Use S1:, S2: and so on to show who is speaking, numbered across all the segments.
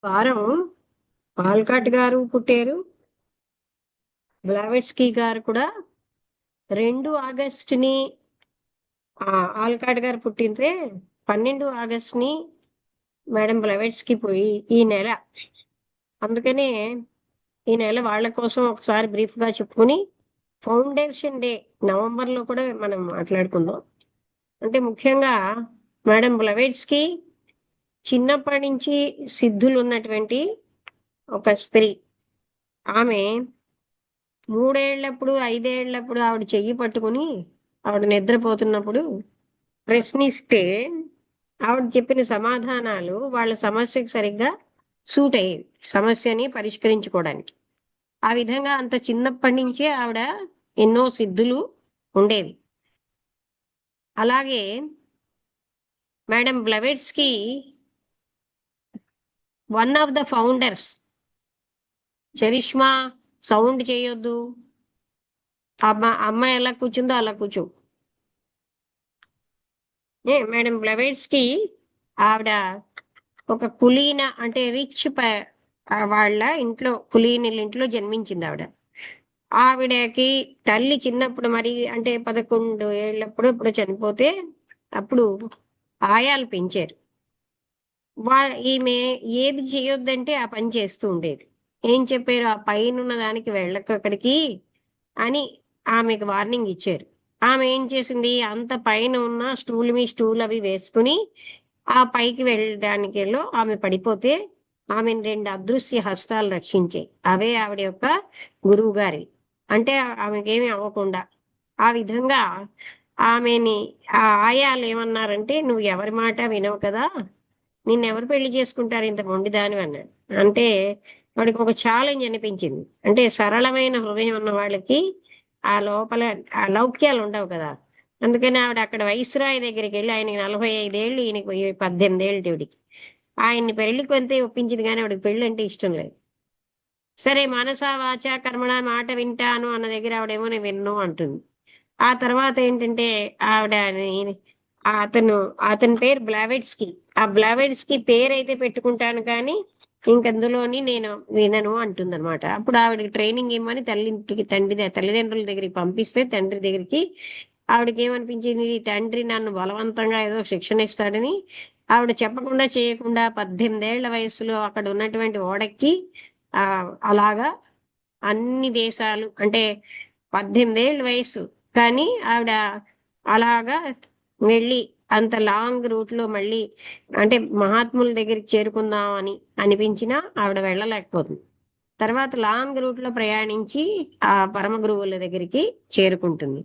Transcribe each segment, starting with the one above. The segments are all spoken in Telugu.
S1: వారం ఆల్కాట్ గారు పుట్టారు. బ్లావెట్స్కీ గారు కూడా 2 ఆగస్టుని ఆల్కాట్ గారు పుట్టింటే 12 ఆగస్టుని మేడం బ్లవెట్స్కీ పోయి ఈ నెల. అందుకనే ఈ నెల వాళ్ళ కోసం ఒకసారి బ్రీఫ్ గా చెప్పుకుని ఫౌండేషన్ డే నవంబర్లో కూడా మనం మాట్లాడుకుందాం. అంటే ముఖ్యంగా మేడం బ్లవెట్స్కీ చిన్నప్పటి నుంచి సిద్ధులు ఉన్నటువంటి ఒక స్త్రీ. ఆమె 3 ఏళ్లప్పుడు 5 ఏళ్లప్పుడు ఆవిడ చెయ్యి పట్టుకుని ఆవిడ నిద్రపోతున్నప్పుడు ప్రశ్నిస్తే ఆవిడ చెప్పిన సమాధానాలు వాళ్ళ సమస్యకు సరిగ్గా సూట్ అయ్యేవి, సమస్యని పరిష్కరించుకోవడానికి. ఆ విధంగా అంత చిన్నప్పటి నుంచే ఆవిడ ఎన్నో సిద్ధులు ఉండేవి. అలాగే madam Blavatsky one of the founders. Charishma sound చేయొద్దు, అమ్మాయి ఎలా కూర్చుందో అలా కూర్చో. మేడం బ్లవెట్స్కీ ఆవిడ ఒక కులీన అంటే రిచ్ వాళ్ళ ఇంట్లో కులీనుల ఇంట్లో జన్మించింది ఆవిడ. ఆవిడకి తల్లి చిన్నప్పుడు మరి అంటే 11 ఏళ్ళప్పుడు ఇప్పుడు చనిపోతే అప్పుడు ఆయాలు పెంచారు. ఈమె ఏది చేయొద్దంటే ఆ పని చేస్తూ ఉండేది. ఏం చెప్పారు? ఆ పైన ఉన్న దానికి వెళ్ళకు అక్కడికి అని ఆమెకు వార్నింగ్ ఇచ్చారు. ఆమె ఏం చేసింది? అంత పైన ఉన్న స్టూల్ మీ స్టూల్ అవి వేసుకుని ఆ పైకి వెళ్ళడానికి ఆమె పడిపోతే ఆమెను 2 అదృశ్య హస్తాలు రక్షించాయి. అవే ఆవిడ యొక్క గురువు గారి. అంటే ఆమెకేమి అవ్వకుండా ఆ విధంగా ఆమెని ఆ ఆయాలు ఏమన్నారంటే, నువ్వు ఎవరి మాట వినవు కదా, నిన్నెవరు పెళ్లి చేసుకుంటారు ఇంత మొండిదాని అన్నాడు. అంటే వాడికి ఒక ఛాలెంజ్ అనిపించింది. అంటే సరళమైన హృదయం ఉన్న వాళ్ళకి ఆ లోపల ఆ లౌక్యాలు ఉండవు కదా. అందుకని ఆవిడ అక్కడ వైస్రాయ్ దగ్గరికి వెళ్ళి, ఆయనకి 45 ఏళ్ళు, ఈయనకి 18 ఏళ్ళు దేవుడికి, ఆయన్ని పెళ్లికి కొంతే ఒప్పించింది, కానీ ఆవిడకి పెళ్లి అంటే ఇష్టం లేదు. సరే మనసా వాచా కర్మణ మాట వింటాను అన్న దగ్గర ఆవిడేమో నేను విన్ను అంటుంది. ఆ తర్వాత ఏంటంటే ఆవిడ అతను అతని పేరు బ్లావెట్స్కీ. ఆ బ్లావెట్స్కీ పేరు అయితే పెట్టుకుంటాను కానీ ఇంకందులోని నేను వినను అంటుందన్నమాట. అప్పుడు ఆవిడకి ట్రైనింగ్ ఇవ్వమని తల్లిదండ్రుల దగ్గరికి పంపిస్తే తండ్రి దగ్గరికి ఆవిడకి ఏమనిపించింది? తండ్రి నన్ను బలవంతంగా ఏదో శిక్షణ ఇస్తాడని ఆవిడ చెప్పకుండా చేయకుండా 18 ఏళ్ల వయసులో అక్కడ ఉన్నటువంటి ఓడక్కి అలాగా అన్ని దేశాలు అంటే 18 ఏళ్ళ వయసు, కానీ ఆవిడ అలాగా వెళ్ళి అంత లాంగ్ రూట్ లో మళ్ళీ అంటే మహాత్ముల దగ్గరికి చేరుకుందాం అని అనిపించినా ఆవిడ వెళ్ళలేకపోతుంది. తర్వాత లాంగ్ రూట్ లో ప్రయాణించి ఆ పరమ గురువుల దగ్గరికి చేరుకుంటుంది.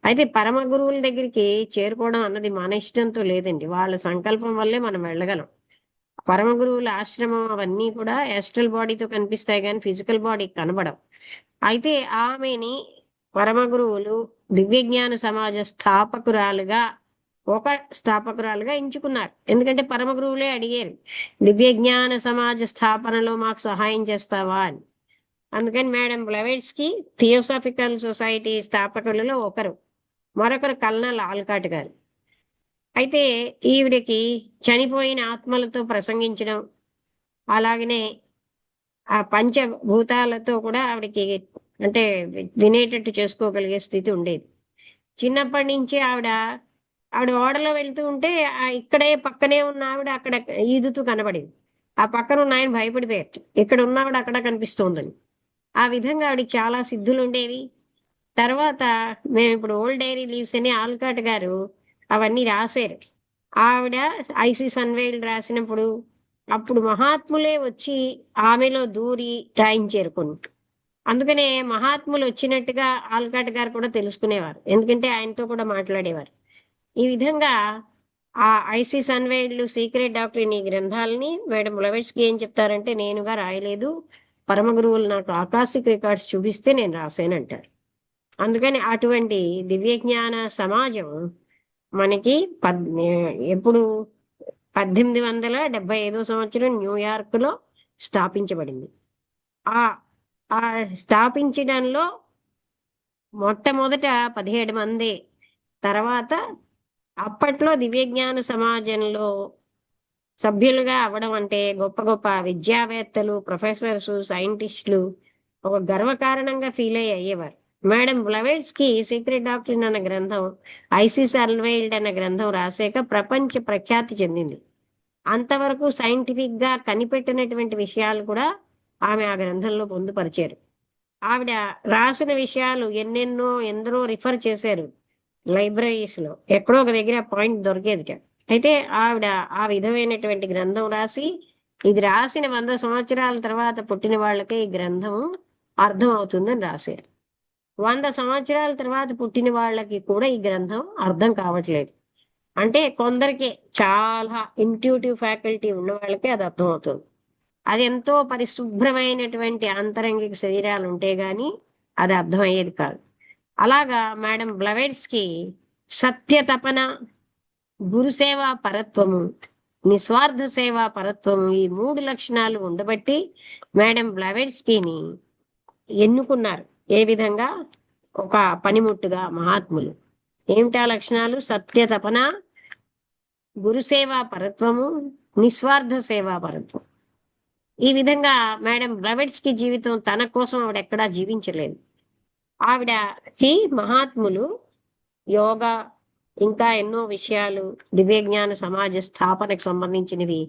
S1: అయితే పరమ గురువుల దగ్గరికి చేరుకోవడం అన్నది మన ఇష్టంతో లేదండి, వాళ్ళ సంకల్పం వల్లే మనం వెళ్ళగలం. పరమ గురువుల ఆశ్రమం అవన్నీ కూడా యాస్ట్రల్ బాడీతో కనిపిస్తాయి కానీ ఫిజికల్ బాడీ కనబడవు. అయితే ఆమెని పరమ గురువులు దివ్య జ్ఞాన సమాజ స్థాపకురాలుగా ఎంచుకున్నారు. ఎందుకంటే పరమ గురువులే అడిగారు, దివ్య జ్ఞాన సమాజ స్థాపనలో మాకు సహాయం చేస్తావా అని. అందుకని మేడం బ్లవెట్స్కీ థియోసాఫికల్ సొసైటీ స్థాపకులలో ఒకరు. మరొకరు కల్నల్ ఆల్కాట్ గారు. అయితే ఈవిడికి చనిపోయిన ఆత్మలతో ప్రసంగించడం, అలాగనే ఆ పంచభూతాలతో కూడా ఆవిడకి అంటే వినేటట్టు చేసుకోగలిగే స్థితి ఉండేది. చిన్నప్పటి నుంచి ఆవిడ ఆవిడ ఓడలో వెళ్తూ ఉంటే ఇక్కడే పక్కనే ఉన్న ఆవిడ అక్కడ ఈదుతూ కనబడింది. ఆ పక్కన ఉన్న ఆయన భయపడిపోయారు, ఇక్కడ ఉన్న ఆవిడ అక్కడ కనిపిస్తోందని. ఆ విధంగా ఆవిడకి చాలా సిద్ధులు ఉండేవి. తర్వాత మేము ఇప్పుడు ఓల్డ్ డైరీ లీవ్స్ అని ఆల్కాట్ గారు అవన్నీ రాశారు. ఆవిడ ఐసిస్ అన్వెయిల్డ్ రాసినప్పుడు అప్పుడు మహాత్ములే వచ్చి ఆమెలో దూరి రాయించారు కొన్ని. అందుకనే మహాత్ములు వచ్చినట్టుగా ఆల్కాట్ గారు కూడా తెలుసుకునేవారు, ఎందుకంటే ఆయనతో కూడా మాట్లాడేవారు. ఈ విధంగా ఆ ఐసిస్ అన్వెయిల్డ్ సీక్రెట్ డాక్టర్ ఈ గ్రంథాలని మేడం బ్లవెట్స్కీ ఏం చెప్తారంటే, నేనుగా రాయలేదు, పరమ గురువులు నాకు ఆకాశిక్ రికార్డ్స్ చూపిస్తే నేను రాశానంటారు. అందుకని అటువంటి దివ్య జ్ఞాన సమాజం మనకి ఎప్పుడు 1875 న్యూయార్క్ లో స్థాపించబడింది. ఆ ఆ స్థాపించడంలో మొట్టమొదట 17 మంది. తర్వాత అప్పట్లో దివ్య జ్ఞాన సమాజంలో సభ్యులుగా అవ్వడం అంటే గొప్ప గొప్ప విద్యావేత్తలు, ప్రొఫెసర్స్, సైంటిస్టులు ఒక గర్వకారణంగా ఫీల్ అయ్యేవారు. మేడం బ్లవెట్స్కి సీక్రెట్ డాక్టరీన్ అన్న గ్రంథం, ఐసిస్ అన్వెయిల్డ్ అన్న గ్రంథం రాసాక ప్రపంచ ప్రఖ్యాతి చెందింది. అంతవరకు సైంటిఫిక్ గా కనిపెట్టినటువంటి విషయాలు కూడా ఆమె ఆ గ్రంథంలో పొందుపరిచారు. ఆవిడ రాసిన విషయాలు ఎన్నెన్నో ఎందరో రిఫర్ చేశారు లైబ్రరీస్ లో. ఎక్కడో ఒక దగ్గర పాయింట్ దొరికేదిట. అయితే ఆవిడ ఆ విధమైనటువంటి గ్రంథం రాసి, ఇది రాసిన 100 సంవత్సరాల తర్వాత పుట్టిన వాళ్ళకే ఈ గ్రంథం అర్థం అవుతుందని రాశారు. 100 సంవత్సరాల తర్వాత పుట్టిన వాళ్ళకి కూడా ఈ గ్రంథం అర్థం కావట్లేదు. అంటే కొందరికి చాలా ఇంట్యూటివ్ ఫ్యాకల్టీ ఉన్న వాళ్ళకి అది అర్థమవుతుంది. అది ఎంతో పరిశుభ్రమైనటువంటి ఆంతరంగిక శరీరాలు ఉంటే గాని అది అర్థమయ్యేది కాదు. అలాగా మేడం బ్లవెట్స్కి సత్య తపన, గురుసేవా పరత్వము, నిస్వార్థ సేవా పరత్వము, ఈ 3 లక్షణాలు ఉండబట్టి మేడం బ్లవెట్స్కీని ఎన్నుకున్నారు. ఏ విధంగా? ఒక పనిముట్టుగా మహాత్ములు. ఏమిటా లక్షణాలు? సత్య తపన, గురుసేవా పరత్వము, నిస్వార్థ సేవా పరత్వం. ఈ విధంగా మేడం బ్లవెట్స్కి జీవితం తన కోసం ఆవిడ ఎక్కడా జీవించలేదు. ఆవిడకి మహాత్ములు యోగా, ఇంకా ఎన్నో విషయాలు, దివ్యజ్ఞాన సమాజ స్థాపనకు సంబంధించినవి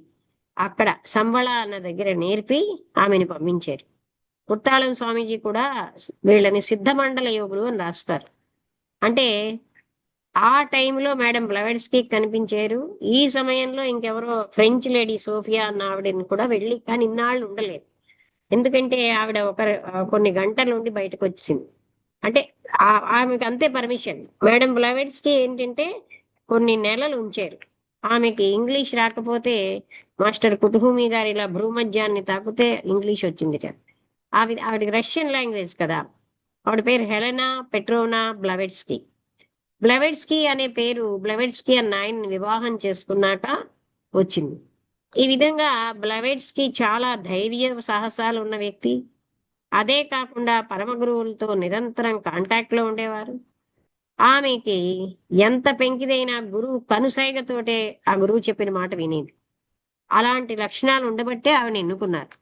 S1: అక్కడ సంబళ అన్న దగ్గర నేర్పి ఆమెను పంపించారు. ముత్తాళం స్వామీజీ కూడా వీళ్ళని సిద్ధమండల యోగులు అని రాస్తారు. అంటే ఆ టైంలో మేడం బ్లవెట్స్కి కనిపించారు. ఈ సమయంలో ఇంకెవరో ఫ్రెంచ్ లేడీ సోఫియా అన్న ఆవిడని కూడా వెళ్ళి, కానీ ఇన్నాళ్ళు ఉండలేదు. ఎందుకంటే ఆవిడ కొన్ని గంటల నుండి బయటకు వచ్చింది. అంటే ఆమెకు అంతే పర్మిషన్. మేడం బ్లవెట్స్కి ఏంటంటే కొన్ని నెలలు ఉంచారు. ఆమెకి ఇంగ్లీష్ రాకపోతే మాస్టర్ కుటుహుమి గారి ఇలా భ్రూమధ్యాన్ని తాకితే ఇంగ్లీష్ వచ్చింది. ఆవిడకి రష్యన్ లాంగ్వేజ్ కదా. ఆవిడ పేరు హెలెనా పెట్రోనా బ్లవెట్స్కి. బ్లవెట్స్కీ అనే పేరు బ్లవెట్స్కీ అన్న ఆయన్ని వివాహం చేసుకున్నాక వచ్చింది. ఈ విధంగా బ్లవెట్స్కీ చాలా ధైర్య సాహసాలు ఉన్న వ్యక్తి. అదే కాకుండా పరమ గురువులతో నిరంతరం కాంటాక్ట్ లో ఉండేవారు. ఆమెకి ఎంత పెంకిదైన గురువు కనుసైగతోటే ఆ గురువు చెప్పిన మాట వినేది. అలాంటి లక్షణాలు ఉండబట్టే ఆవిడ ఎన్నుకున్నారు.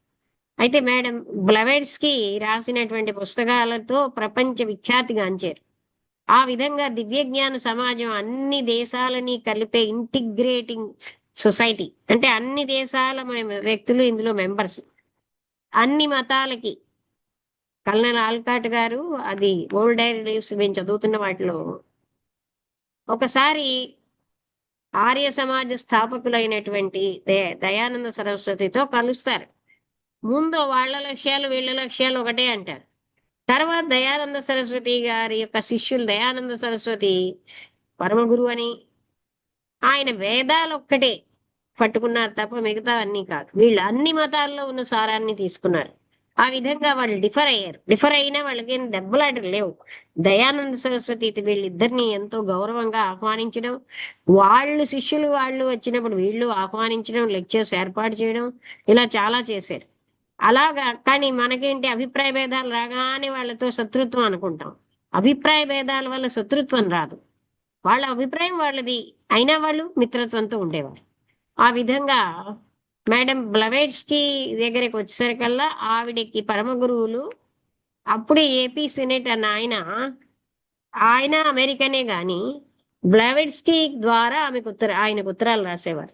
S1: అయితే మేడం బ్లవెట్స్కీ రాసినటువంటి పుస్తకాలతో ప్రపంచ విఖ్యాతిగాంచారు. ఆ విధంగా దివ్యజ్ఞాన సమాజం అన్ని దేశాలని కలిపే ఇంటిగ్రేటింగ్ సొసైటీ. అంటే అన్ని దేశాల వ్యక్తులు ఇందులో మెంబర్స్. అన్ని మతాలకి. కల్నల్ ఆల్కాట్ గారు అది ఓల్డ్ డైరీస్ మేము చదువుతున్న వాటిలో ఒకసారి ఆర్య సమాజ స్థాపకులైనటువంటి దయానంద సరస్వతితో కలుస్తారు. ముందు వాళ్ళ లక్ష్యాలు వీళ్ళ లక్ష్యాలు ఒకటే అంటారు. తర్వాత దయానంద సరస్వతి గారి యొక్క శిష్యులు దయానంద సరస్వతి పరమ గురువు అని, ఆయన వేదాలు ఒక్కటే పట్టుకున్నారు తప్ప మిగతా అన్ని కాదు. వీళ్ళు అన్ని మతాల్లో ఉన్న సారాన్ని తీసుకున్నారు. ఆ విధంగా వాళ్ళు డిఫర్ అయినా వాళ్ళకి దెబ్బలాటలు లేవు. దయానంద సరస్వతి వీళ్ళిద్దరిని ఎంతో గౌరవంగా ఆహ్వానించడం, వాళ్ళు శిష్యులు వాళ్ళు వచ్చినప్పుడు వీళ్ళు ఆహ్వానించడం, లెక్చర్స్ ఏర్పాటు చేయడం, ఇలా చాలా చేశారు. అలాగా. కానీ మనకేంటి, అభిప్రాయ భేదాలు రాగానే వాళ్ళతో శత్రుత్వం అనుకుంటాం. అభిప్రాయ భేదాల వల్ల శత్రుత్వం రాదు. వాళ్ళ అభిప్రాయం వాళ్ళది, అయినా వాళ్ళు మిత్రత్వంతో ఉండేవారు. ఆ విధంగా మేడం బ్లవెట్స్కీ దగ్గరికి వచ్చేసరికల్లా ఆవిడకి పరమ గురువులు అప్పుడే ఏపీ సెనేట్ అన్న ఆయన అమెరికనే గాని బ్లవెట్స్కీ ద్వారా ఆయనకు ఉత్తరాలు రాసేవారు.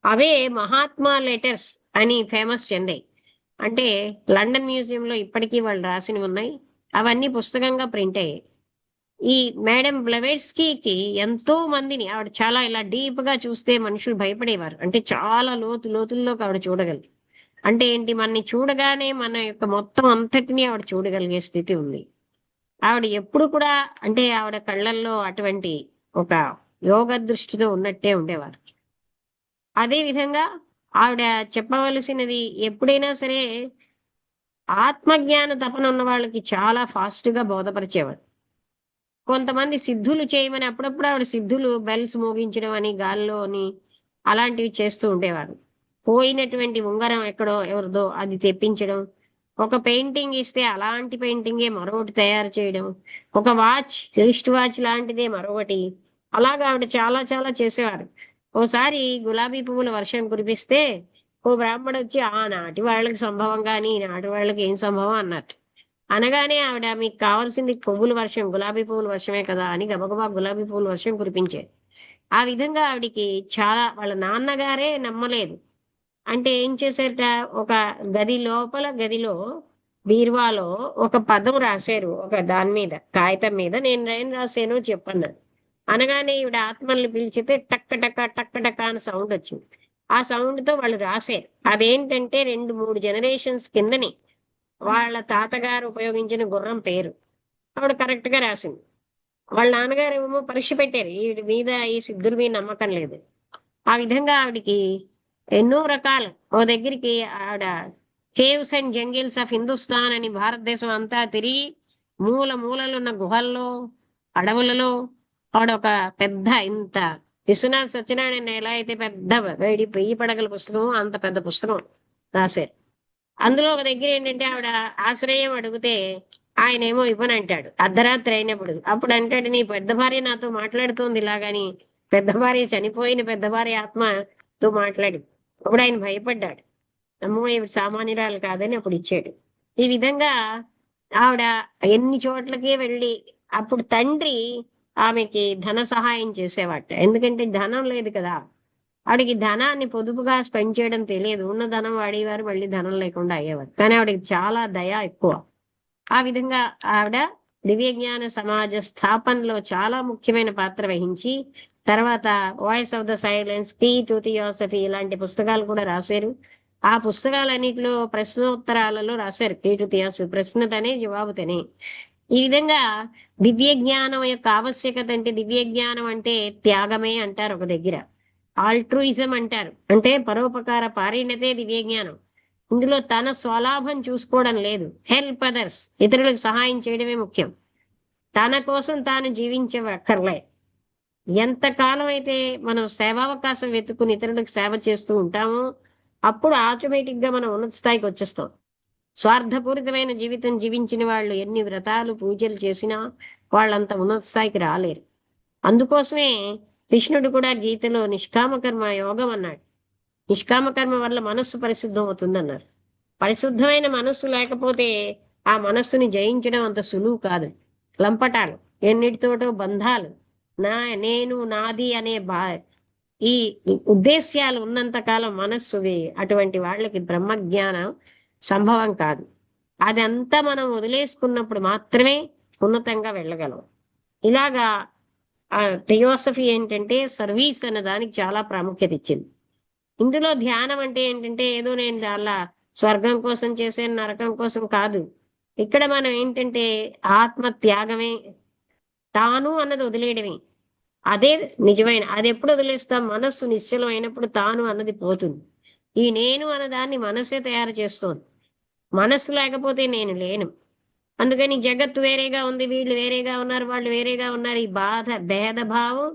S1: అవే మహాత్మా లెటర్స్ అని ఫేమస్ చెందాయి. అంటే లండన్ మ్యూజియంలో ఇప్పటికీ వాళ్ళు రాసినవి ఉన్నాయి. అవన్నీ పుస్తకంగా ప్రింట్ అయ్యాయి. ఈ మేడం బ్లవెట్స్కీకి ఎంతో మందిని ఆవిడ చాలా ఇలా డీప్ గా చూస్తే మనుషులు భయపడేవారు. అంటే చాలా లోతుల్లోకి ఆవిడ చూడగలరు. అంటే ఏంటి, మనని చూడగానే మన యొక్క మొత్తం అంతటిని ఆవిడ చూడగలిగే స్థితి ఉంది. ఆవిడ ఎప్పుడు కూడా అంటే ఆవిడ కళ్ళల్లో అటువంటి ఒక యోగ దృష్టితో ఉన్నట్టే ఉండేవారు. అదే విధంగా ఆవిడ చెప్పవలసినది ఎప్పుడైనా సరే ఆత్మజ్ఞాన తపన ఉన్న వాళ్ళకి చాలా ఫాస్ట్ గా బోధపరిచేవాడు. కొంతమంది సిద్ధులు చేయమని అప్పుడప్పుడు ఆవిడ సిద్ధులు బెల్స్ మోగించడం అని గాల్లోని అలాంటివి చేస్తూ ఉండేవారు. పోయినటువంటి ఉంగరం ఎక్కడో ఎవరిదో అది తెప్పించడం, ఒక పెయింటింగ్ ఇస్తే అలాంటి పెయింటింగే మరొకటి తయారు చేయడం, ఒక వాచ్ రిస్ట్ వాచ్ లాంటిదే మరొకటి, అలాగా ఆవిడ చాలా చాలా చేసేవారు. ఓసారి గులాబీ పువ్వుల వర్షం కురిపిస్తే ఓ బ్రాహ్మడు వచ్చి ఆనాటి వాళ్ళకి సంభవం కానీ ఈనాటి వాళ్ళకి ఏం సంభవం అన్నట్టు. అనగానే ఆవిడ మీకు కావాల్సింది పువ్వుల వర్షం, గులాబీ పువ్వుల వర్షమే కదా అని గబగబా గులాబీ పువ్వుల వర్షం కురిపించారు. ఆ విధంగా ఆవిడికి చాలా వాళ్ళ నాన్నగారే నమ్మలేదు. అంటే ఏం చేశారట, ఒక గదిలో బీరువాలో ఒక పదం రాశారు. ఒక దాని మీద కాగితం మీద నేను ఏం రాశానో చెప్పన్నారు. అనగానే ఈవిడ ఆత్మల్ని పిలిచితే టక్క టక్క టక్క టక్క అని సౌండ్ వచ్చింది. ఆ సౌండ్ తో వాళ్ళు రాశారు. అదేంటంటే 2-3 జనరేషన్స్ కిందని వాళ్ళ తాతగారు ఉపయోగించిన గుర్రం పేరు. ఆవిడ కరెక్ట్ గా రాసింది. వాళ్ళ నాన్నగారు ఏమో పరీక్ష పెట్టారు, ఈవిడ మీద ఈ సిద్ధుల మీద నమ్మకం లేదు. ఆ విధంగా ఆవిడికి ఎన్నో రకాల ఓ దగ్గరికి ఆవిడ caves and jungles of Hindustan అని భారతదేశం అంతా తిరిగి మూల మూలలు ఉన్న గుహల్లో, అడవులలో ఆవిడ ఒక పెద్ద ఇంత విశ్వనాథ్ సత్యనారాయణ ఎలా అయితే పెద్ద 1000 పడగల పుస్తకం అంత పెద్ద పుస్తకం రాశారు. అందులో ఒక దగ్గర ఏంటంటే ఆవిడ ఆశ్రయం అడిగితే ఆయనేమో ఇవ్వనంటాడు అర్ధరాత్రి అయినప్పుడు. అప్పుడు అంటాడు, నీ పెద్ద భార్య నాతో మాట్లాడుతోంది ఇలాగని. పెద్ద భార్య చనిపోయిన పెద్ద భార్య ఆత్మతో మాట్లాడి అప్పుడు ఆయన భయపడ్డాడు. అమ్మో ఈవిడ సామాన్యురాలు కాదని అప్పుడు ఇచ్చాడు. ఈ విధంగా ఆవిడ ఎన్ని చోట్లకి వెళ్ళి అప్పుడు తండ్రి ఆమెకి ధన సహాయం చేసేవాట. ఎందుకంటే ధనం లేదు కదా, ఆవిడకి ధనాన్ని పొదుపుగా స్పెండ్ చేయడం తెలియదు. ఉన్న ధనం వాడేవారు, మళ్ళీ ధనం లేకుండా అయ్యేవారు. కానీ ఆవిడకి చాలా దయ ఎక్కువ. ఆ విధంగా ఆవిడ దివ్య జ్ఞాన సమాజ స్థాపనలో చాలా ముఖ్యమైన పాత్ర వహించి తర్వాత Voice of the Silence, Key to Theosophy ఇలాంటి పుస్తకాలు కూడా రాశారు. ఆ పుస్తకాలన్నిటిలో ప్రశ్నోత్తరాలలో రాశారు కీ టు థియాసఫీ, ప్రశ్నతనే జవాబుతనే. ఈ విధంగా దివ్య జ్ఞానం యొక్క ఆవశ్యకత అంటే, దివ్య జ్ఞానం అంటే త్యాగమే అంటారు ఒక దగ్గర. ఆల్ట్రూయిజం అంటారు, అంటే పరోపకార పారిణతే దివ్య జ్ఞానం. ఇందులో తన స్వలాభం చూసుకోవడం లేదు. హెల్ప్ అదర్స్, ఇతరులకు సహాయం చేయడమే ముఖ్యం. తన కోసం తాను జీవించక్కర్లే. ఎంతకాలం అయితే మనం సేవావకాశం వెతుకుని ఇతరులకు సేవ చేస్తూ ఉంటామో అప్పుడు ఆటోమేటిక్ గా మనం ఉన్నత స్థాయికి వచ్చేస్తాం. స్వార్థపూరితమైన జీవితం జీవించిన వాళ్ళు ఎన్ని వ్రతాలు పూజలు చేసినా వాళ్ళంత ఉన్నత స్థాయికి రాలేరు. అందుకోసమే కృష్ణుడు కూడా గీతలో నిష్కామ కర్మ యోగం అన్నాడు. నిష్కామ కర్మ వల్ల మనస్సు పరిశుద్ధం అవుతుందన్నారు. పరిశుద్ధమైన మనస్సు లేకపోతే ఆ మనస్సుని జయించడం అంత సులువు కాదు. లంపటాలు, ఎన్నిటితోటో బంధాలు, నేను నాది అనే ఈ ఉద్దేశ్యాలు ఉన్నంత కాలం మనస్సుకి అటువంటి వాళ్ళకి బ్రహ్మజ్ఞానం సంభవం కాదు. అదంతా మనం వదిలేసుకున్నప్పుడు మాత్రమే ఉన్నతంగా వెళ్ళగలం. ఇలాగా థియోసఫీ ఏంటంటే సర్వీస్ అన్న దానికి చాలా ప్రాముఖ్యత ఇచ్చింది. ఇందులో ధ్యానం అంటే ఏంటంటే ఏదో నేను అలా స్వర్గం కోసం చేసే నరకం కోసం కాదు. ఇక్కడ మనం ఏంటంటే ఆత్మ త్యాగమే, తాను అన్నది వదిలేయడమే. అదే నిజమైన, అది ఎప్పుడు వదిలేస్తాం, మనస్సు నిశ్చలం అయినప్పుడు తాను అన్నది పోతుంది. ఈ నేను అన్నదాన్ని మనస్సే తయారు చేస్తోంది. మనస్సు లేకపోతే నేను లేను. అందుకని జగత్తు వేరేగా ఉంది, వీళ్ళు వేరేగా ఉన్నారు, వాళ్ళు వేరేగా ఉన్నారు, ఈ భేదభావం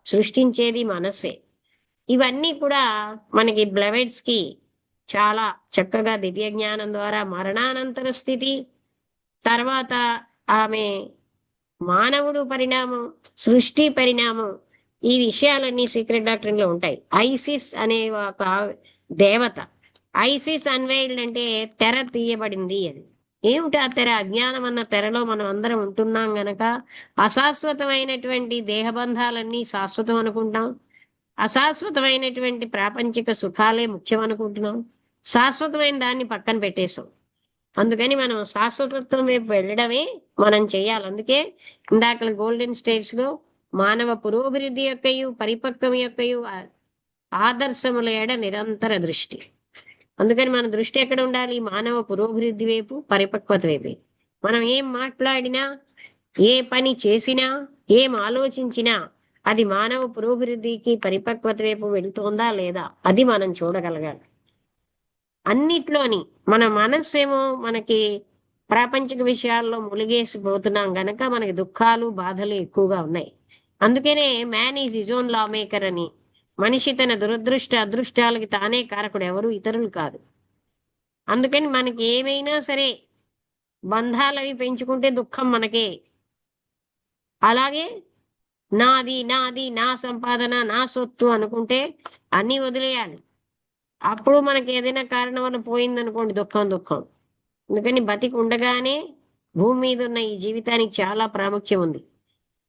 S1: సృష్టించేది మనస్సే. ఇవన్నీ కూడా మనకి బ్లెవెడ్స్ కి చాలా చక్కగా దివ్య జ్ఞానం ద్వారా మరణానంతర స్థితి, తర్వాత ఆమె మానవుడు పరిణామం, సృష్టి పరిణామం, ఈ విషయాలన్నీ సీక్రెట్ డాక్టరీన్ లో ఉంటాయి. ఐసిస్ అనే ఒక దేవత, ఐసిస్ అన్వైల్డ్ అంటే తెర తీయబడింది అని. ఏమిటి ఆ తెర? అజ్ఞానం అన్న తెరలో మనం అందరం ఉంటున్నాం గనక అశాశ్వతమైనటువంటి దేహబంధాలన్నీ శాశ్వతం అనుకుంటాం, అశాశ్వతమైనటువంటి ప్రాపంచిక సుఖాలే ముఖ్యం అనుకుంటున్నాం, శాశ్వతమైన దాన్ని పక్కన పెట్టేశాం. అందుకని మనం శాశ్వతత్వం వైపు వెళ్ళడమే మనం చేయాలి. అందుకే ఇందాక గోల్డెన్ స్టేట్స్ లో మానవ పురోభివృద్ధి యొక్కయు పరిపక్వం యొక్కయు ఆదర్శముల ఎడ నిరంతర దృష్టి. అందుకని మన దృష్టి ఎక్కడ ఉండాలి? మానవ పురోభివృద్ధి వైపు, పరిపక్వత వైపు. మనం ఏం మాట్లాడినా, ఏ పని చేసినా, ఏం ఆలోచించినా అది మానవ పురోభివృద్ధికి పరిపక్వత వైపు వెళుతోందా లేదా అది మనం చూడగలగాలి. అన్నిట్లోని మన మనస్సు ఏమో మనకి ప్రాపంచిక విషయాల్లో ములిగేసిపోతున్నాం గనక మనకి దుఃఖాలు బాధలు ఎక్కువగా ఉన్నాయి. అందుకనే man is his own law maker అని. మనిషి తన దురదృష్ట అదృష్టాలకి తానే కారకుడు, ఎవరు ఇతరులు కాదు. అందుకని మనకి ఏమైనా సరే బంధాలవి పెంచుకుంటే దుఃఖం మనకే. అలాగే నాది నాది నా సంపాదన నా సొత్తు అనుకుంటే అన్ని వదిలేయాలి. అప్పుడు మనకి ఏదైనా కారణం వల్ల పోయిందనుకోండి దుఃఖం దుఃఖం. అందుకని బతికి ఉండగానే భూమి మీద ఉన్న ఈ జీవితానికి చాలా ప్రాముఖ్యం ఉంది.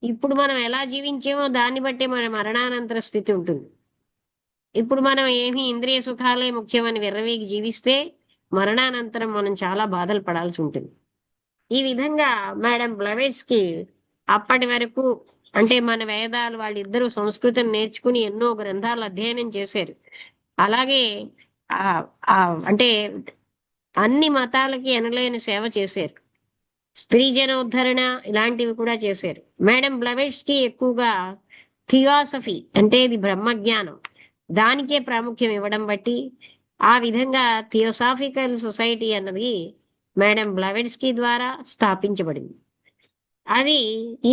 S1: ఇప్పుడు మనం ఎలా జీవించామో దాన్ని బట్టే మన మరణానంతర స్థితి ఉంటుంది. ఇప్పుడు మనం ఏమి ఇంద్రియ సుఖాలే ముఖ్యమని విర్రవీగి జీవిస్తే మరణానంతరం మనం చాలా బాధలు పడాల్సి ఉంటుంది. ఈ విధంగా మేడం బ్లవేట్స్కి అప్పటి వరకు అంటే మన వేదాలు వాళ్ళిద్దరూ సంస్కృతం నేర్చుకుని ఎన్నో గ్రంథాలు అధ్యయనం చేశారు. అలాగే ఆ ఆ అంటే అన్ని మతాలకి ఎనలేని సేవ చేశారు. స్త్రీ జనోద్ధరణ ఇలాంటివి కూడా చేశారు. మేడం బ్లవేట్స్కి ఎక్కువగా థియాసఫీ అంటే ఇది బ్రహ్మజ్ఞానం దానికే ప్రాముఖ్యం ఇవ్వడం బట్టి ఆ విధంగా థియోసాఫికల్ సొసైటీ అన్నది మేడం బ్లవేట్స్కి ద్వారా స్థాపించబడింది. అది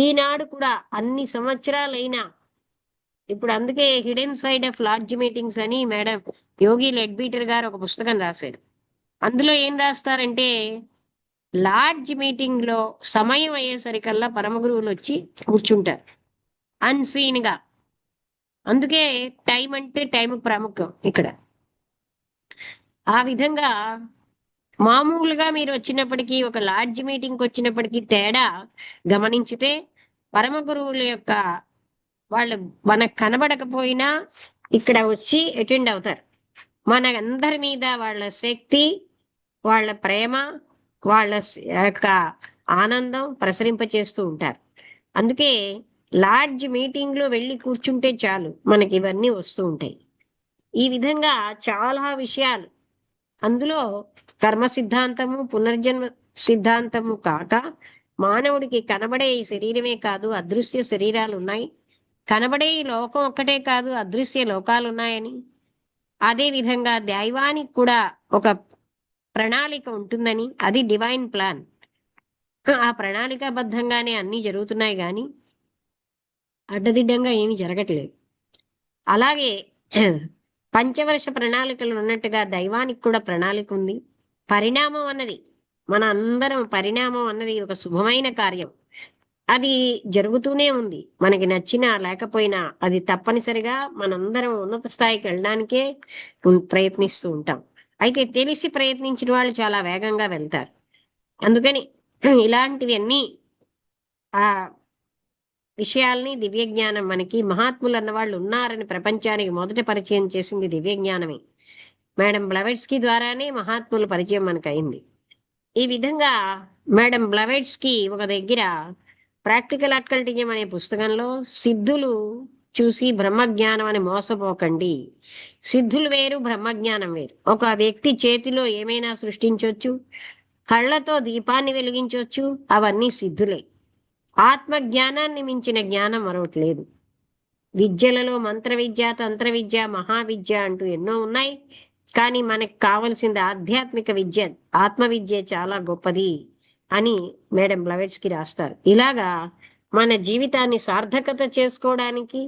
S1: ఈనాడు కూడా అన్ని సంవత్సరాలైనా ఇప్పుడు అందుకే hidden side of large meetings అని మేడం యోగి లెడ్బీటర్ గారు ఒక పుస్తకం రాశారు. అందులో ఏం రాస్తారంటే లార్జ్ మీటింగ్ లో సమయం అయ్యేసరికల్లా పరమ గురువులు వచ్చి కూర్చుంటారు అన్సీన్ గా. అందుకే టైం అంటే టైం ప్రాముఖ్యం ఇక్కడ. ఆ విధంగా మామూలుగా మీరు వచ్చినప్పటికీ ఒక లార్జ్ మీటింగ్కి వచ్చినప్పటికీ తేడా గమనించితే పరమ గురువుల యొక్క వాళ్ళు మనకు కనబడకపోయినా ఇక్కడ వచ్చి అటెండ్ అవుతారు. మన అందరి మీద వాళ్ళ శక్తి, వాళ్ళ ప్రేమ, వాళ్ళ యొక్క ఆనందం ప్రసరింపచేస్తూ ఉంటారు. అందుకే లార్జ్ మీటింగ్లో వెళ్ళి కూర్చుంటే చాలు మనకి ఇవన్నీ వస్తూ ఉంటాయి. ఈ విధంగా చాలా విషయాలు అందులో కర్మ సిద్ధాంతము పునర్జన్మ సిద్ధాంతము కాక మానవుడికి కనబడే ఈ శరీరమే కాదు అదృశ్య శరీరాలు ఉన్నాయి, కనబడే ఈ లోకం ఒక్కటే కాదు అదృశ్య లోకాలు ఉన్నాయని, అదే విధంగా దైవానికి కూడా ఒక ప్రణాళిక ఉంటుందని, అది డివైన్ ప్లాన్. ఆ ప్రణాళికాబద్ధంగానే అన్నీ జరుగుతున్నాయి కానీ అడ్డదిడ్డంగా ఏమీ జరగట్లేదు. అలాగే పంచవర్ష ప్రణాళికలు ఉన్నట్టుగా దైవానికి కూడా ప్రణాళిక ఉంది. పరిణామం అన్నది మన అందరం పరిణామం అన్నది ఒక శుభమైన కార్యం. అది జరుగుతూనే ఉంది. మనకి నచ్చినా లేకపోయినా అది తప్పనిసరిగా మనందరం ఉన్నత స్థాయికి వెళ్ళడానికే ప్రయత్నిస్తూ ఉంటాం. అయితే తెలిసి ప్రయత్నించిన వాళ్ళు చాలా వేగంగా వెళ్తారు. అందుకని ఇలాంటివన్నీ ఆ విషయాల్ని దివ్య జ్ఞానం మనకి మహాత్ములు అన్న వాళ్ళు ఉన్నారని ప్రపంచానికి మొదట పరిచయం చేసింది దివ్య జ్ఞానమే. మేడం బ్లవేట్స్కి ద్వారానే మహాత్ముల పరిచయం మనకు అయింది. ఈ విధంగా మేడం బ్లవేట్స్కి ఒక దగ్గర ప్రాక్టికల్ అక్కల్టిజం అనే పుస్తకంలో సిద్ధులు చూసి బ్రహ్మజ్ఞానం అని మోసపోకండి, సిద్ధులు వేరు బ్రహ్మజ్ఞానం వేరు. ఒక వ్యక్తి చేతిలో ఏమైనా సృష్టించవచ్చు, కళ్ళతో దీపాన్ని వెలిగించవచ్చు, అవన్నీ సిద్ధులే. ఆత్మ జ్ఞానాన్ని మించిన జ్ఞానం మరొకటి లేదు. విద్యలలో మంత్ర విద్య తంత్ర విద్య మహావిద్య అంటూ ఎన్నో ఉన్నాయి, కానీ మనకు కావలసింది ఆధ్యాత్మిక విద్య, ఆత్మ విద్య చాలా గొప్పది అని మేడం బ్లవేట్స్కి రాస్తారు. ఇలాగా మన జీవితాన్ని సార్థకత చేసుకోవడానికి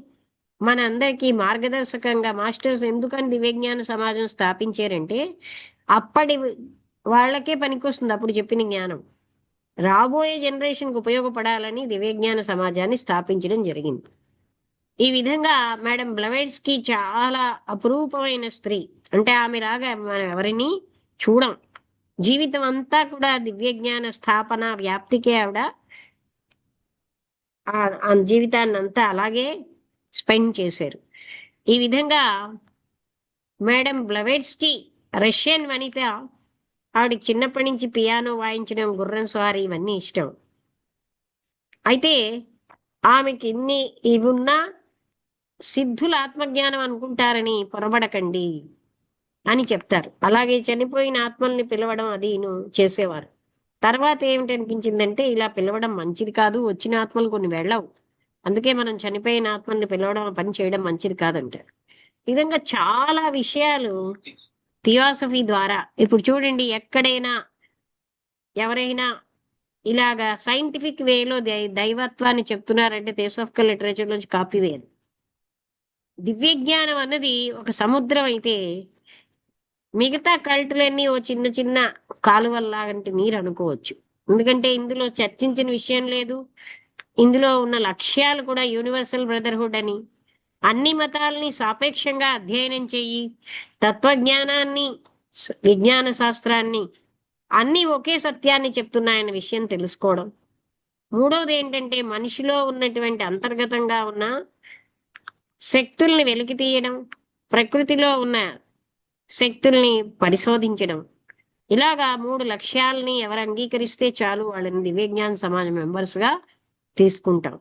S1: మన అందరికీ మార్గదర్శకంగా మాస్టర్స్ ఎందుకని దివ్యజ్ఞాన సమాజం స్థాపించారంటే అప్పటి వాళ్ళకే పనికొస్తుంది అప్పుడు చెప్పిన జ్ఞానం రాబోయే జనరేషన్కి ఉపయోగపడాలని దివ్యజ్ఞాన సమాజాన్ని స్థాపించడం జరిగింది. ఈ విధంగా మేడం బ్లవేట్స్కి చాలా అపురూపమైన స్త్రీ. అంటే ఆమె లాగా మనం ఎవరిని చూడం. జీవితం అంతా కూడా దివ్యజ్ఞాన స్థాపన వ్యాప్తికే ఆవిడ ఆ జీవితాన్ని అంతా అలాగే స్పెండ్ చేశారు. ఈ విధంగా మేడం బ్లవేట్స్కి రష్యన్ వనిత. ఆవిడకి చిన్నప్పటి నుంచి పియానో వాయించడం, గుర్రం స్వారీ ఇవన్నీ ఇష్టం. అయితే ఆమెకి ఇన్ని ఇవి ఉన్నా సిద్ధుల ఆత్మజ్ఞానం అనుకుంటారని పొరబడకండి అని చెప్తారు. అలాగే చనిపోయిన ఆత్మల్ని పిలవడం అదిను చేసేవారు. తర్వాత ఏమిటనిపించిందంటే ఇలా పిలవడం మంచిది కాదు, వచ్చిన ఆత్మలు కొన్ని వెళ్ళవు, అందుకే మనం చనిపోయిన ఆత్మల్ని పిలవడం పని చేయడం మంచిది కాదంటారు. ఈ విధంగా చాలా విషయాలు థియాసఫీ ద్వారా ఇప్పుడు చూడండి, ఎక్కడైనా ఎవరైనా ఇలాగా సైంటిఫిక్ వేలో దైవత్వాన్ని చెప్తున్నారంటే థియోసాఫికల్ లిటరేచర్ నుంచి కాపీ వేయాలి. దివ్య జ్ఞానం అన్నది ఒక సముద్రం అయితే మిగతా కల్టులన్నీ ఓ చిన్న చిన్న కాలువల్లాగంటే మీరు అనుకోవచ్చు. ఎందుకంటే ఇందులో చర్చించిన విషయం లేదు, ఇందులో ఉన్న లక్ష్యాలు కూడా యూనివర్సల్ బ్రదర్హుడ్ అని, అన్ని మతాలని సాపేక్షంగా అధ్యయనం చెయ్యి, తత్వజ్ఞానాన్ని, విజ్ఞాన శాస్త్రాన్ని అన్ని ఒకే సత్యాన్ని చెప్తున్నాయన్న విషయం తెలుసుకోవడం. మూడవది ఏంటంటే మనిషిలో ఉన్నటువంటి అంతర్గతంగా ఉన్న శక్తుల్ని వెలికి తీయడం, ప్రకృతిలో ఉన్న శక్తుల్ని పరిశోధించడం. ఇలాగా 3 లక్ష్యాలని ఎవరు అంగీకరిస్తే చాలు వాళ్ళని దివ్యజ్ఞాన సమాజ మెంబర్స్‌గా తీసుకుంటాం.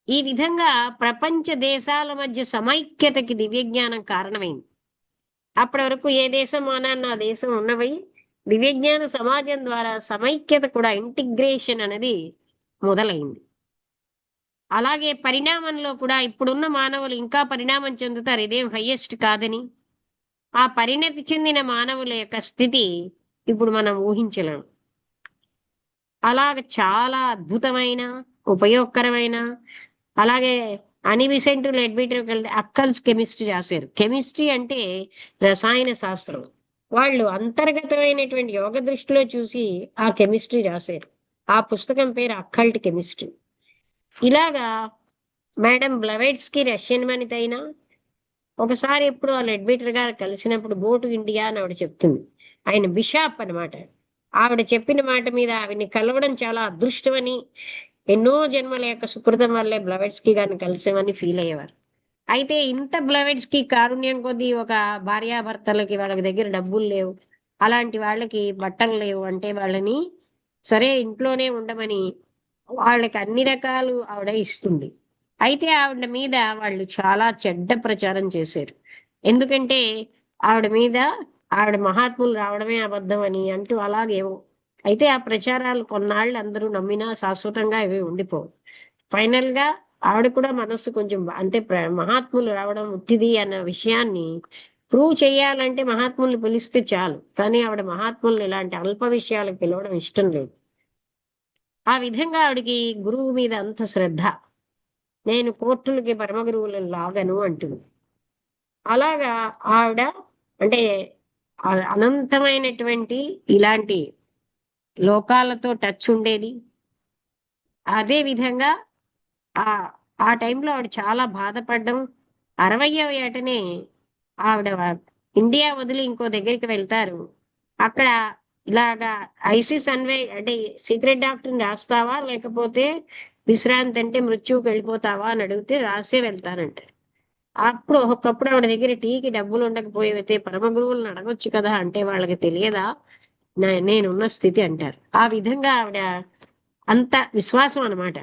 S1: ఈ విధంగా ప్రపంచ దేశాల మధ్య సమైక్యతకి దివ్యజ్ఞానం కారణమైంది. అప్పటి వరకు ఏ దేశం మానాన్న ఆ దేశం ఉన్నవి దివ్యజ్ఞాన సమాజం ద్వారా సమైక్యత కూడా ఇంటిగ్రేషన్ అనేది మొదలైంది. అలాగే పరిణామంలో కూడా ఇప్పుడున్న మానవులు ఇంకా పరిణామం చెందుతారు. ఇదేం హైయెస్ట్ కాదని. ఆ పరిణతి చెందిన మానవుల యొక్క స్థితి ఇప్పుడు మనం ఊహించలేం. అలాగ చాలా అద్భుతమైన, ఉపయోగకరమైన, అలాగే అని విసెంట్ లెడ్బిటర్ అక్కల్స్ కెమిస్ట్రీ రాశారు. కెమిస్ట్రీ అంటే రసాయన శాస్త్రం. వాళ్ళు అంతర్గతమైనటువంటి యోగ దృష్టిలో చూసి ఆ కెమిస్ట్రీ రాశారు. ఆ పుస్తకం పేరు అక్కల్ట్ కెమిస్ట్రీ. ఇలాగా మేడం బ్లవైట్స్కి రష్యన్ వనిత అయినా ఒకసారి ఎప్పుడు ఆ లెడ్బిటర్ గారు కలిసినప్పుడు గో టు ఇండియా అని ఆవిడ చెప్తుంది. ఆయన బిషాప్ అన్నమాట. ఆవిడ చెప్పిన మాట మీద ఆవిడ్ని కలవడం చాలా అదృష్టమని, ఎన్నో జన్మల యొక్క సుకృతం వల్లే బ్లవెట్స్కి గారిని కలిసామని ఫీల్ అయ్యేవారు. అయితే ఇంత బ్లవెట్స్కి కారుణ్యం కొద్దీ ఒక భార్యాభర్తలకి వాళ్ళకి దగ్గర డబ్బులు లేవు, అలాంటి వాళ్ళకి బట్టలు లేవు అంటే వాళ్ళని సరే ఇంట్లోనే ఉండమని వాళ్ళకి అన్ని రకాలు ఆవిడ ఇస్తుంది. అయితే ఆవిడ మీద వాళ్ళు చాలా చెడ్డ ప్రచారం చేశారు. ఎందుకంటే ఆవిడ మీద ఆవిడ మహాత్ములు రావడమే అబద్ధం అని అంటూ అలాగేవో. అయితే ఆ ప్రచారాలు కొన్నాళ్ళు అందరూ నమ్మినా శాశ్వతంగా ఇవి ఉండిపోవు. ఫైనల్ గా ఆవిడ కూడా మనస్సు కొంచెం అంటే మహాత్ములు రావడం ఉట్టిది అన్న విషయాన్ని ప్రూవ్ చేయాలంటే మహాత్ముల్ని పిలిస్తే చాలు. కానీ ఆవిడ మహాత్ముల్ని ఇలాంటి అల్ప విషయాలకు పిలవడం ఇష్టం లేదు. ఆ విధంగా ఆవిడకి గురువు మీద అంత శ్రద్ధ. నేను కోర్టులకి పరమ గురువులను లాగను అంటుంది. అలాగా ఆవిడ అంటే అనంతమైనటువంటి ఇలాంటి లోకాలతో టచ్ ఉండేది. అదే విధంగా ఆ ఆ టైంలో ఆవిడ చాలా బాధపడ్డం. 60వ ఏటనే ఆవిడ ఇండియా వదిలి ఇంకో దగ్గరికి వెళ్తారు. అక్కడ ఇలాగా ఐసిస్ అన్వే అంటే సీక్రెట్ డాక్టర్ని రాస్తావా లేకపోతే విశ్రాంతి అంటే మృత్యువుకి వెళ్ళిపోతావా అని అడిగితే రాసే వెళ్తానంట. అప్పుడు ఒకప్పుడు ఆవిడ దగ్గర టీకి డబ్బులు ఉండకపోతే పరమ గురువులను అడగొచ్చు కదా అంటే వాళ్ళకి తెలియదా నేనున్న స్థితి అంటారు. ఆ విధంగా ఆవిడ అంత విశ్వాసం అన్నమాట.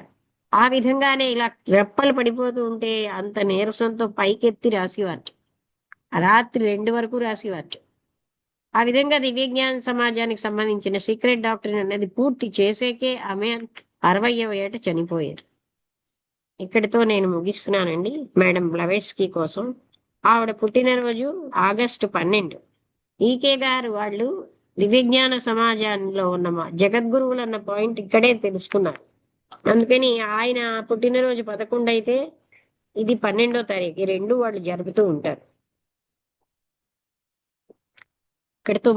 S1: ఆ విధంగానే ఇలా రెప్పలు పడిపోతూ ఉంటే అంత నీరసంతో పైకెత్తి రాసేవారు. రాత్రి 2 వరకు రాసేవారు. ఆ విధంగా దివ్యజ్ఞాన సమాజానికి సంబంధించిన సీక్రెట్ డాక్టర్ అనేది పూర్తి చేసేకే ఆమె 60వ ఏట చనిపోయారు. ఇక్కడితో నేను ముగిస్తున్నానండి మేడం బ్లవెట్స్కి కోసం. ఆవిడ పుట్టినరోజు ఆగస్టు 12. ఈకే గారు వాళ్ళు దివ్యజ్ఞాన సమాజంలో ఉన్న జగద్గురువులు అన్న పాయింట్ ఇక్కడే తెలుసుకున్నారు. అందుకని ఆయన పుట్టినరోజు 11 అయితే ఇది 12వ తారీఖు. ఈ 2 వాళ్ళు జరుపుతూ ఉంటారు. ఇక్కడితో